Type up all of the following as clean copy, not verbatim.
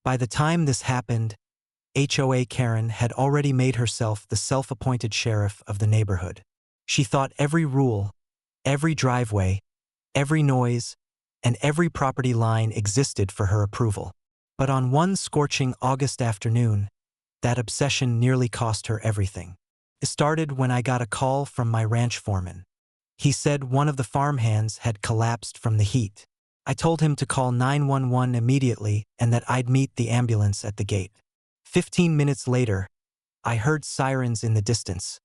By the time this happened, HOA Karen had already made herself the self-appointed sheriff of the neighborhood. She thought every rule, every driveway, every noise, and every property line existed for her approval. But on one scorching August afternoon, that obsession nearly cost her everything. It started when I got a call from my ranch foreman. He said one of the farmhands had collapsed from the heat. I told him to call 911 immediately and that I'd meet the ambulance at the gate. 15 minutes later, I heard sirens in the distance,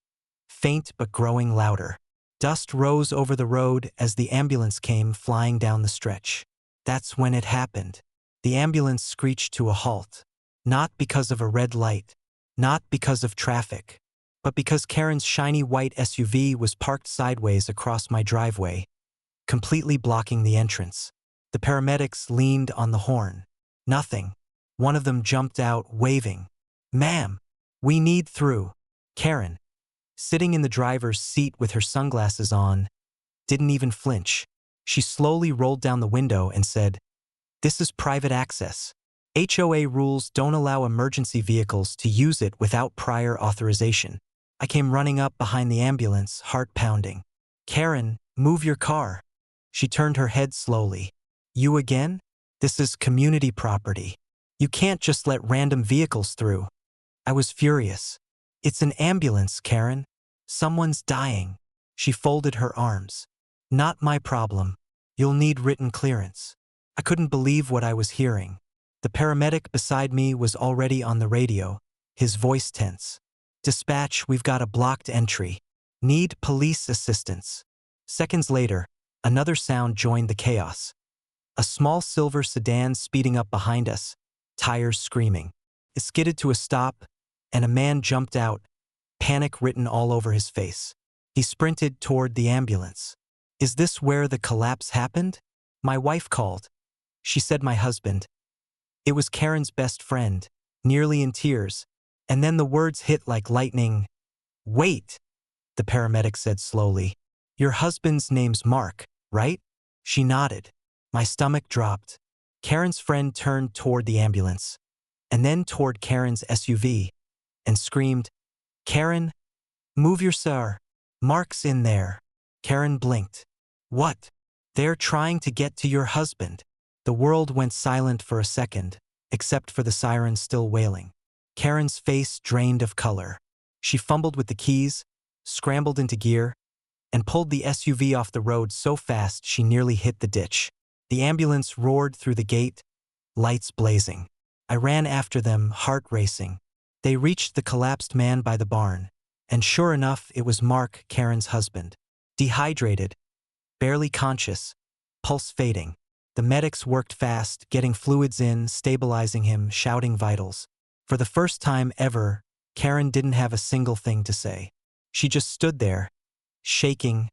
faint but growing louder. Dust rose over the road as the ambulance came flying down the stretch. That's when it happened. The ambulance screeched to a halt, not because of a red light, not because of traffic, but because Karen's shiny white SUV was parked sideways across my driveway, completely blocking the entrance. The paramedics leaned on the horn. Nothing. One of them jumped out, waving. "Ma'am, we need through." Karen, sitting in the driver's seat with her sunglasses on, didn't even flinch. She slowly rolled down the window and said, "This is private access. HOA rules don't allow emergency vehicles to use it without prior authorization." I came running up behind the ambulance, heart pounding. "Karen, move your car." She turned her head slowly. "You again? This is community property. You can't just let random vehicles through." I was furious. "It's an ambulance, Karen. Someone's dying." She folded her arms. "Not my problem. You'll need written clearance." I couldn't believe what I was hearing. The paramedic beside me was already on the radio, his voice tense. "Dispatch, we've got a blocked entry. Need police assistance." Seconds later, another sound joined the chaos. A small silver sedan speeding up behind us, tires screaming. It skidded to a stop, and a man jumped out, panic written all over his face. He sprinted toward the ambulance. "Is this where the collapse happened?" My wife called. She said my husband. It was Karen's best friend, nearly in tears, and then the words hit like lightning. "Wait," the paramedic said slowly. "Your husband's name's Mark, right?" She nodded. My stomach dropped. Karen's friend turned toward the ambulance, and then toward Karen's SUV, and screamed, "Karen, move your sir. Mark's in there." Karen blinked. "What?" "They're trying to get to your husband." The world went silent for a second, except for the sirens still wailing. Karen's face drained of color. She fumbled with the keys, scrambled into gear, and pulled the SUV off the road so fast she nearly hit the ditch. The ambulance roared through the gate, lights blazing. I ran after them, heart racing. They reached the collapsed man by the barn, and sure enough, it was Mark, Karen's husband. Dehydrated, barely conscious, pulse fading. The medics worked fast, getting fluids in, stabilizing him, shouting vitals. For the first time ever, Karen didn't have a single thing to say. She just stood there, shaking,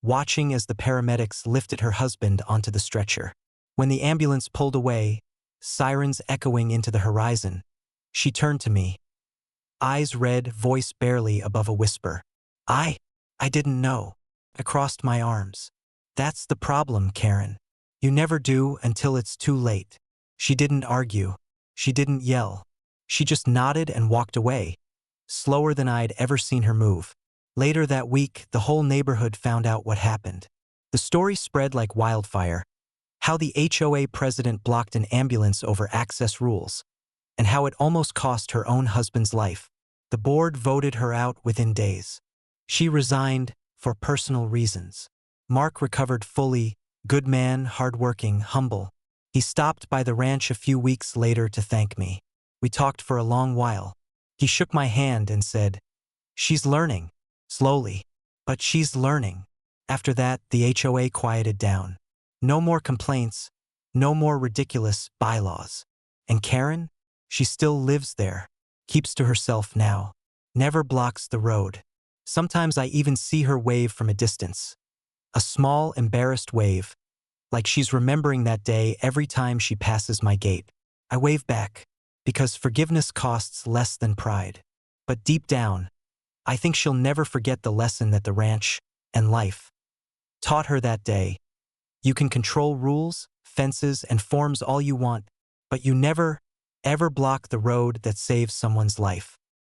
watching as the paramedics lifted her husband onto the stretcher. When the ambulance pulled away, sirens echoing into the horizon, she turned to me. Eyes red, voice barely above a whisper. I didn't know." I crossed my arms. "That's the problem, Karen. You never do until it's too late." She didn't argue. She didn't yell. She just nodded and walked away, slower than I'd ever seen her move. Later that week, the whole neighborhood found out what happened. The story spread like wildfire. How the HOA president blocked an ambulance over access rules, and how it almost cost her own husband's life. The board voted her out within days. She resigned for personal reasons. Mark recovered fully, good man, hardworking, humble. He stopped by the ranch a few weeks later to thank me. We talked for a long while. He shook my hand and said, "She's learning. Slowly. But she's learning." After that, the HOA quieted down. No more complaints, no more ridiculous bylaws. And Karen? She still lives there, keeps to herself now, never blocks the road. Sometimes I even see her wave from a distance. A small, embarrassed wave, like she's remembering that day every time she passes my gate. I wave back, because forgiveness costs less than pride. But deep down, I think she'll never forget the lesson that the ranch and life taught her that day. You can control rules, fences, and forms all you want, but you never, ever block the road that saves someone's life.